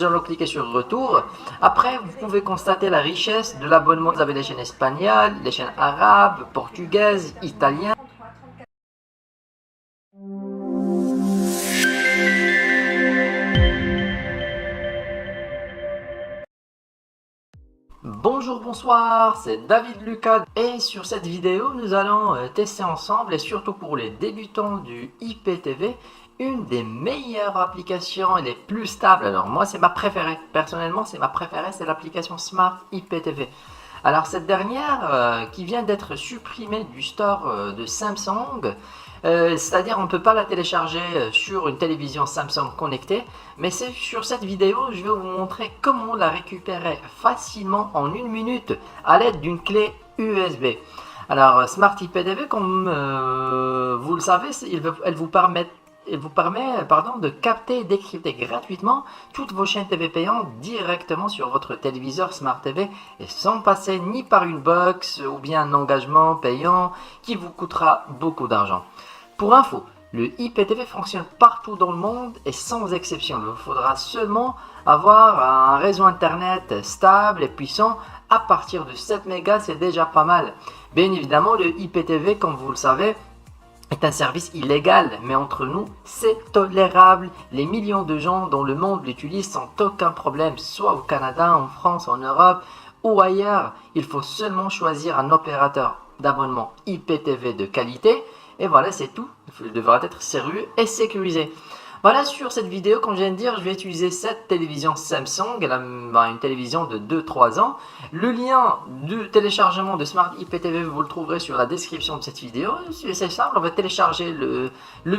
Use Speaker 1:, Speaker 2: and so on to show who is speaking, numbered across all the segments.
Speaker 1: Nous allons cliquer sur retour. Après, vous pouvez constater la richesse de l'abonnement. Vous avez les chaînes espagnoles, les chaînes arabes, portugaises, italiennes. Bonjour, bonsoir, c'est David Lucas et sur cette vidéo nous allons tester ensemble et surtout pour les débutants du IPTV une des meilleures applications et les plus stables. Alors moi c'est ma préférée, personnellement c'est ma préférée, c'est l'application Smart IPTV. Alors cette dernière qui vient d'être supprimée du store de Samsung, c'est-à-dire on ne peut pas la télécharger sur une télévision Samsung connectée, mais c'est sur cette vidéo je vais vous montrer comment la récupérer facilement en 1 minute à l'aide d'une clé USB. Alors Smart IPTV, comme vous le savez, elle vous permet de capter et décrypter gratuitement toutes vos chaînes TV payantes directement sur votre téléviseur Smart TV et sans passer ni par une box ou bien un engagement payant qui vous coûtera beaucoup d'argent. Pour info, le IPTV fonctionne partout dans le monde et sans exception. Il vous faudra seulement avoir un réseau internet stable et puissant. À partir de 7 mégas, c'est déjà pas mal. Bien évidemment, le IPTV, comme vous le savez, est un service illégal, mais entre nous, c'est tolérable. Les millions de gens dans le monde l'utilisent sans aucun problème, soit au Canada, en France, en Europe ou ailleurs. Il faut seulement choisir un opérateur d'abonnement IPTV de qualité. Et voilà, c'est tout. Il devra être sérieux et sécurisé. Voilà, sur cette vidéo, comme je viens de dire, je vais utiliser cette télévision Samsung. Elle a une télévision de 2-3 ans. Le lien de téléchargement de Smart IPTV, vous le trouverez sur la description de cette vidéo. C'est simple, on va télécharger le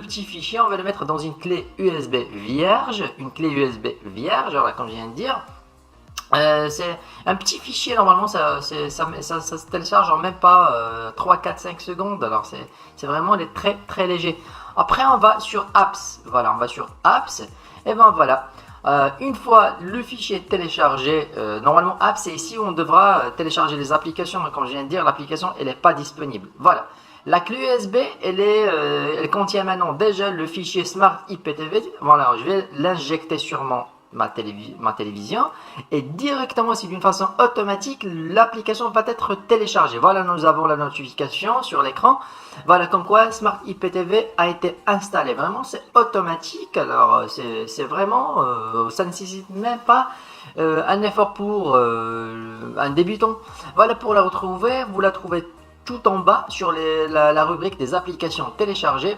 Speaker 1: petit fichier. On va le mettre dans une clé USB vierge. Une clé USB vierge, voilà, comme je viens de dire. C'est un petit fichier, normalement ça se télécharge en même pas 3, 4, 5 secondes, alors c'est vraiment très léger. Après on va sur apps, voilà, on va sur apps, et ben voilà, une fois le fichier téléchargé, normalement apps c'est ici où on devra télécharger les applications, mais comme je viens de dire, l'application elle n'est pas disponible, voilà. La clé USB, elle contient maintenant déjà le fichier Smart IPTV, voilà, je vais l'injecter sur ma télévision et directement, c'est d'une façon automatique, l'application va être téléchargée. Voilà, nous avons la notification sur l'écran. Voilà, comme quoi Smart IPTV a été installé. Vraiment, c'est automatique. Alors, c'est vraiment, ça ne nécessite même pas un effort pour un débutant. Voilà, pour la retrouver, vous la trouvez tout en bas sur la rubrique des applications téléchargées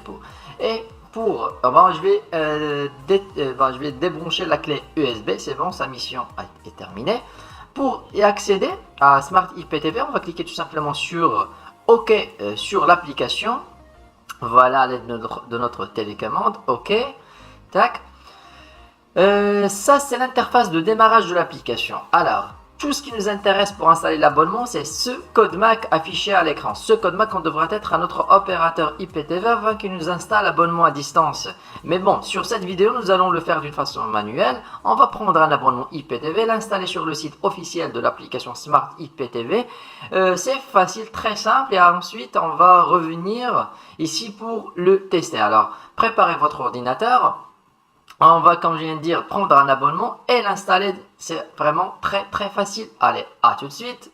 Speaker 1: je vais débrancher la clé USB, c'est bon, sa mission est terminée. Pour y accéder à Smart IPTV, on va cliquer tout simplement sur OK sur l'application. Voilà, à l'aide de notre télécommande, OK, tac. Ça, c'est l'interface de démarrage de l'application. Alors, tout ce qui nous intéresse pour installer l'abonnement, c'est ce code MAC affiché à l'écran. Ce code MAC, on devra être à notre opérateur IPTV avant qu'il nous installe l'abonnement à distance. Mais bon, sur cette vidéo, nous allons le faire d'une façon manuelle. On va prendre un abonnement IPTV, l'installer sur le site officiel de l'application Smart IPTV. C'est facile, très simple. Et ensuite, on va revenir ici pour le tester. Alors, préparez votre ordinateur. On va, comme je viens de dire, prendre un abonnement et l'installer. C'est vraiment très facile. Allez, à tout de suite.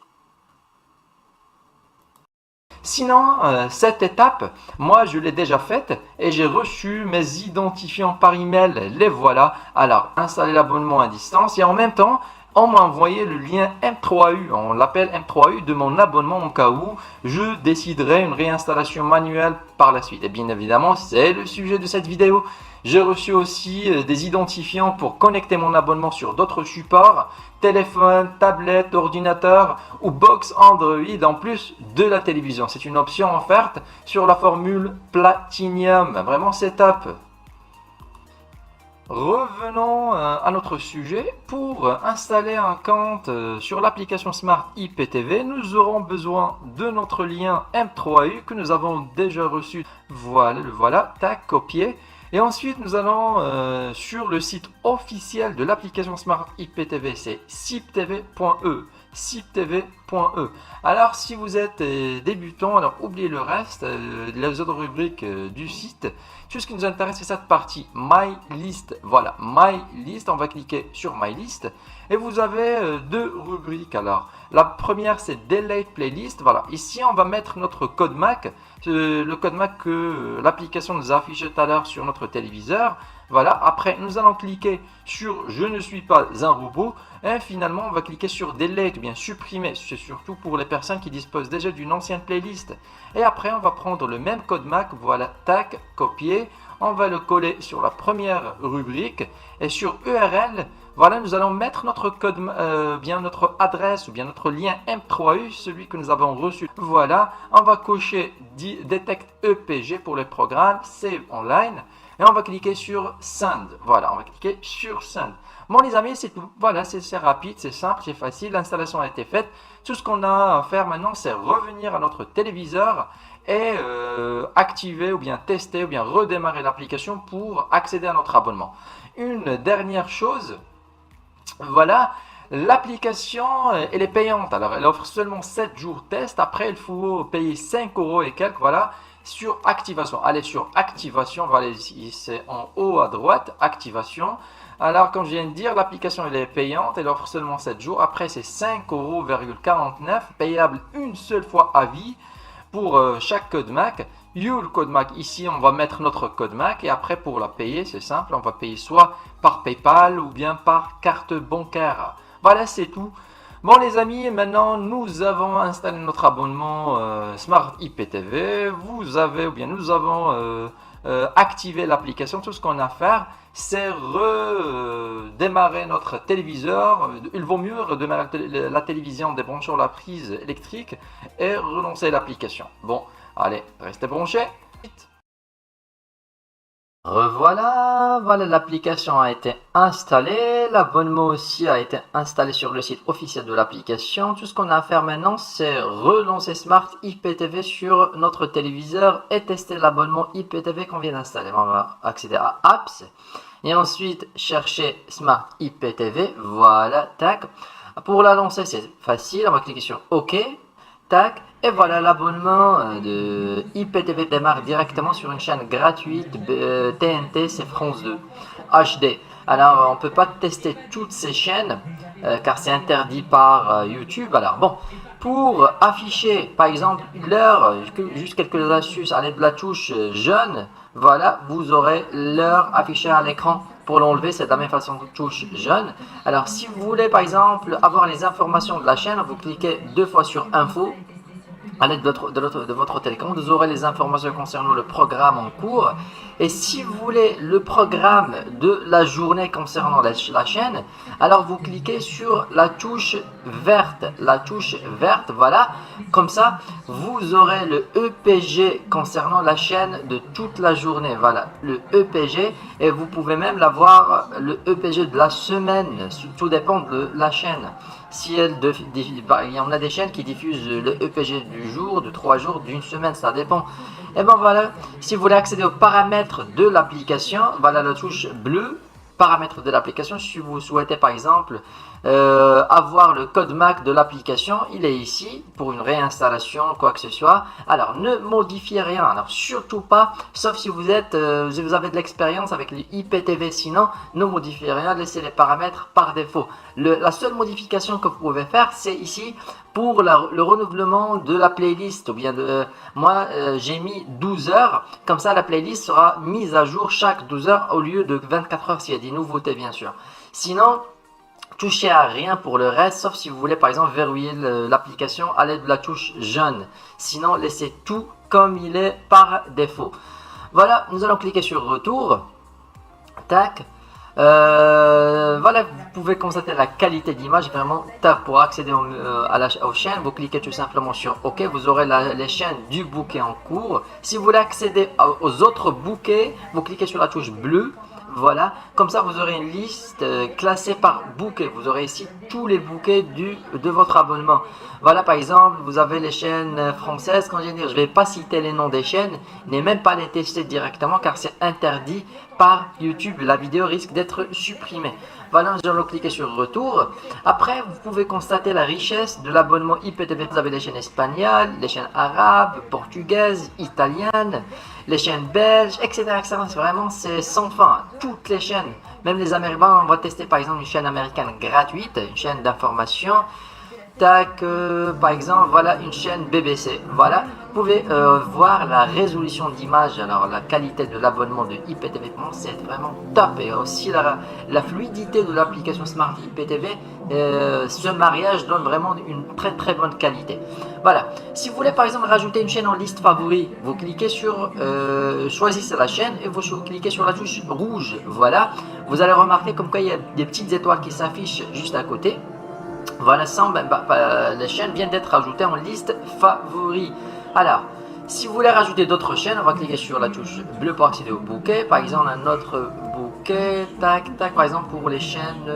Speaker 1: Sinon, cette étape, moi je l'ai déjà faite et j'ai reçu mes identifiants par email. Les voilà. Alors, installer l'abonnement à distance et en même temps, on m'a envoyé le lien M3U, on l'appelle M3U, de mon abonnement au cas où je déciderai une réinstallation manuelle par la suite. Et bien évidemment, c'est le sujet de cette vidéo. J'ai reçu aussi des identifiants pour connecter mon abonnement sur d'autres supports, téléphone, tablette, ordinateur ou box Android en plus de la télévision. C'est une option offerte sur la formule Platinum. Vraiment, c'est top. Revenons à notre sujet. Pour installer un compte sur l'application Smart IPTV, nous aurons besoin de notre lien M3U que nous avons déjà reçu. Voilà, le voilà, tac, copier. Et ensuite, nous allons sur le site officiel de l'application Smart IPTV, c'est siptv.e. siptv.e. Alors si vous êtes débutant, alors oubliez le reste, les autres rubriques du site. Tout ce qui nous intéresse, c'est cette partie My List. Voilà, My List, on va cliquer sur My List et vous avez deux rubriques. Alors la première, c'est Delete Playlist. Voilà, ici on va mettre notre code MAC, le code MAC que l'application nous a affiché tout à l'heure sur notre téléviseur. Voilà, après nous allons cliquer sur Je ne suis pas un robot et finalement on va cliquer sur Delete ou bien supprimer. C'est surtout pour les personnes qui disposent déjà d'une ancienne playlist. Et après on va prendre le même code MAC, voilà, tac, copier. On va le coller sur la première rubrique et sur URL, voilà, nous allons mettre notre code, bien notre adresse ou bien notre lien M3U, celui que nous avons reçu. Voilà, on va cocher Detect EPG pour le programme Save Online. Et on va cliquer sur Send. Voilà, on va cliquer sur Send. Bon les amis, c'est tout. Voilà, c'est rapide, c'est simple, c'est facile. L'installation a été faite. Tout ce qu'on a à faire maintenant, c'est revenir à notre téléviseur et activer ou bien tester ou bien redémarrer l'application pour accéder à notre abonnement. Une dernière chose, voilà, l'application elle est payante. Alors elle offre seulement 7 jours test. Après il faut payer 5 € et quelques. Voilà. Sur activation, allez sur activation, voilà ici c'est en haut à droite, activation. Alors comme je viens de dire, l'application elle est payante, elle offre seulement 7 jours. Après c'est 5,49 €, payable une seule fois à vie pour chaque code MAC. Le code MAC, ici on va mettre notre code MAC et après pour la payer c'est simple, on va payer soit par PayPal ou bien par carte bancaire. Voilà, c'est tout. Bon les amis, maintenant nous avons installé notre abonnement Smart IPTV. Vous avez ou bien nous avons activé l'application. Tout ce qu'on a à faire, c'est redémarrer notre téléviseur. Il vaut mieux redémarrer la télévision en débranchant la prise électrique et relancer l'application. Bon, allez, restez branchés. Revoilà, voilà, l'application a été installée, l'abonnement aussi a été installé sur le site officiel de l'application. Tout ce qu'on a à faire maintenant, c'est relancer Smart IPTV sur notre téléviseur et tester l'abonnement IPTV qu'on vient d'installer. On va accéder à Apps et ensuite chercher Smart IPTV, voilà, tac. Pour la lancer, c'est facile, on va cliquer sur OK, tac. Et voilà, l'abonnement de IPTV démarre directement sur une chaîne gratuite TNT, c'est France 2 HD. Alors on ne peut pas tester toutes ces chaînes car c'est interdit par YouTube. Alors bon, pour afficher par exemple l'heure, juste quelques astuces à l'aide de la touche jaune, voilà, vous aurez l'heure affichée à l'écran. Pour l'enlever, c'est de la même façon que touche jaune. Alors si vous voulez par exemple avoir les informations de la chaîne, vous cliquez deux fois sur Info. À l'aide de votre télécommande, vous aurez les informations concernant le programme en cours. Et si vous voulez le programme de la journée concernant la chaîne, alors vous cliquez sur la touche verte. La touche verte, voilà. Comme ça, vous aurez le EPG concernant la chaîne de toute la journée. Voilà, le EPG. Et vous pouvez même l'avoir, le EPG de la semaine. Tout dépend de la chaîne. Si il y en a des chaînes qui diffusent le EPG du jour, de 3 jours, d'une semaine, ça dépend. Et ben voilà, si vous voulez accéder aux paramètres de l'application, voilà la touche bleue, paramètres de l'application. Si vous souhaitez par exemple avoir le code MAC de l'application, il est ici pour une réinstallation, quoi que ce soit. Alors ne modifiez rien, alors surtout pas, sauf si vous êtes, vous avez de l'expérience avec les IPTV, sinon ne modifiez rien, laissez les paramètres par défaut. La seule modification que vous pouvez faire, c'est ici pour le renouvellement de la playlist, ou bien moi j'ai mis 12 heures, comme ça la playlist sera mise à jour chaque 12 heures au lieu de 24 heures s'il y a des nouveautés bien sûr. Sinon, touchez à rien pour le reste, sauf si vous voulez par exemple verrouiller l'application à l'aide de la touche jaune. Sinon, laissez tout comme il est par défaut. Voilà, nous allons cliquer sur retour. Tac. Voilà, vous pouvez constater la qualité d'image vraiment top. Pour accéder aux chaînes, vous cliquez tout simplement sur OK. Vous aurez les chaînes du bouquet en cours. Si vous voulez accéder aux autres bouquets, vous cliquez sur la touche bleue. Voilà, comme ça vous aurez une liste classée par bouquet. Vous aurez ici tous les bouquets de votre abonnement. Voilà, par exemple, vous avez les chaînes françaises. Quand je ne vais pas citer les noms des chaînes, ni même pas les tester directement car c'est interdit par YouTube. La vidéo risque d'être supprimée. Voilà, nous allons cliquer sur retour. Après, vous pouvez constater la richesse de l'abonnement IPTV. Vous avez les chaînes espagnoles, les chaînes arabes, portugaises, italiennes, les chaînes belges, etc. etc. Vraiment, c'est sans fin. Toutes les chaînes, même les Américains, on va tester par exemple une chaîne américaine gratuite, une chaîne d'information. Tac, par exemple, voilà une chaîne BBC. Voilà, vous pouvez voir la résolution d'image, alors la qualité de l'abonnement de IPTV, c'est vraiment top. Et aussi la fluidité de l'application Smart IPTV, ce mariage donne vraiment une très bonne qualité. Voilà, si vous voulez par exemple rajouter une chaîne en liste favori, vous cliquez sur choisissez la chaîne et vous cliquez sur la touche rouge. Voilà, vous allez remarquer comme quoi il y a des petites étoiles qui s'affichent juste à côté. Voilà, les chaînes viennent d'être ajoutées en liste favoris. Alors, si vous voulez rajouter d'autres chaînes, on va cliquer sur la touche bleue pour accéder au bouquet. Par exemple, un autre bouquet, tac, tac, par exemple pour les chaînes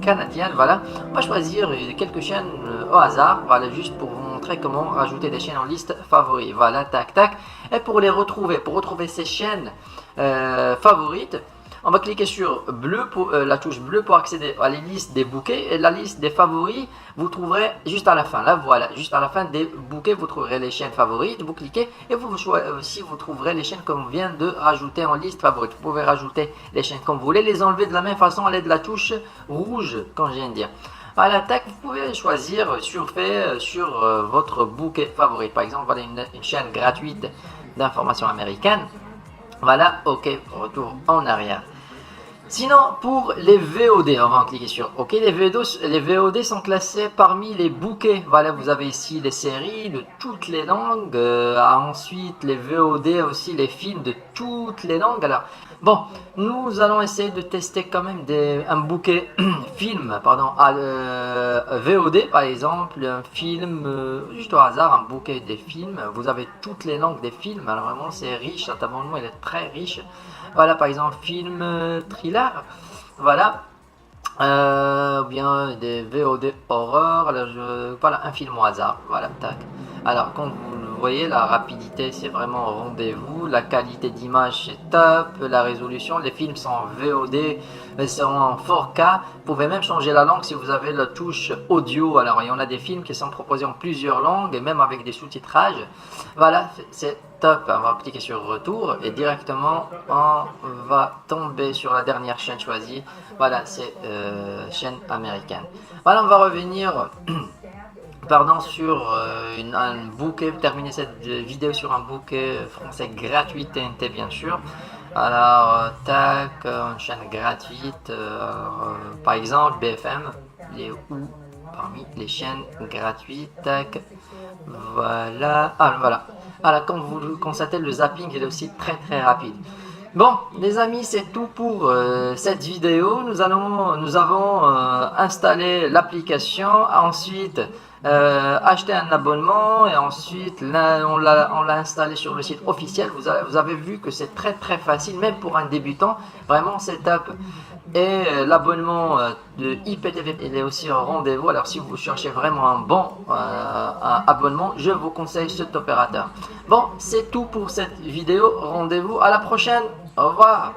Speaker 1: canadiennes, voilà. On va choisir quelques chaînes au hasard, voilà, juste pour vous montrer comment rajouter des chaînes en liste favoris. Voilà, tac, tac. Et pour les retrouver, ces chaînes favorites, on va cliquer sur bleu la touche bleue pour accéder à la liste des bouquets et la liste des favoris. Vous trouverez juste à la fin. Là, voilà, juste à la fin des bouquets, vous trouverez les chaînes favorites. Vous cliquez et aussi vous trouverez les chaînes qu'on vient de rajouter en liste favorite. Vous pouvez rajouter les chaînes comme vous voulez, les enlever de la même façon à l'aide de la touche rouge, comme je viens de dire. À l'attaque, vous pouvez choisir surfer sur votre bouquet favori. Par exemple, voilà une chaîne gratuite d'information américaine. Voilà, ok, retour en arrière. Sinon, pour les VOD, on va cliquer sur OK. Les VOD sont classés parmi les bouquets. Voilà, vous avez ici les séries de toutes les langues. Ensuite, les VOD aussi, les films de toutes les langues. Alors, bon, nous allons essayer de tester quand même un bouquet film, pardon, VOD par exemple, un film, juste au hasard, un bouquet des films. Vous avez toutes les langues des films. Alors vraiment, c'est riche. Cet abonnement, il est très riche. Voilà, par exemple, film thriller, voilà, bien des VOD horreur, alors voilà, un film au hasard, voilà, tac. Alors, comme vous le voyez, la rapidité, c'est vraiment au rendez-vous, la qualité d'image, c'est top, la résolution, les films sont en VOD, sont en 4K, vous pouvez même changer la langue si vous avez la touche audio. Alors, il y en a des films qui sont proposés en plusieurs langues, et même avec des sous-titrages, voilà, c'est top. On va cliquer sur retour et directement on va tomber sur la dernière chaîne choisie. Voilà, c'est chaîne américaine. Voilà, on va revenir pardon sur un bouquet, terminer cette vidéo sur un bouquet français gratuit TNT bien sûr. Alors tac, une chaîne gratuite, par exemple BFM, il est où parmi les chaînes gratuites, tac, voilà, voilà. Alors, comme vous le constatez, le zapping il est aussi très rapide. Bon, les amis, c'est tout pour cette vidéo. Nous avons installé l'application, ensuite acheté un abonnement et ensuite on l'a installé sur le site officiel. Vous avez vu que c'est très facile, même pour un débutant. Vraiment, c'est top. Et l'abonnement de IPTV, il est aussi au rendez-vous. Alors si vous cherchez vraiment un bon abonnement, je vous conseille cet opérateur. Bon, c'est tout pour cette vidéo. Rendez-vous à la prochaine. Au revoir.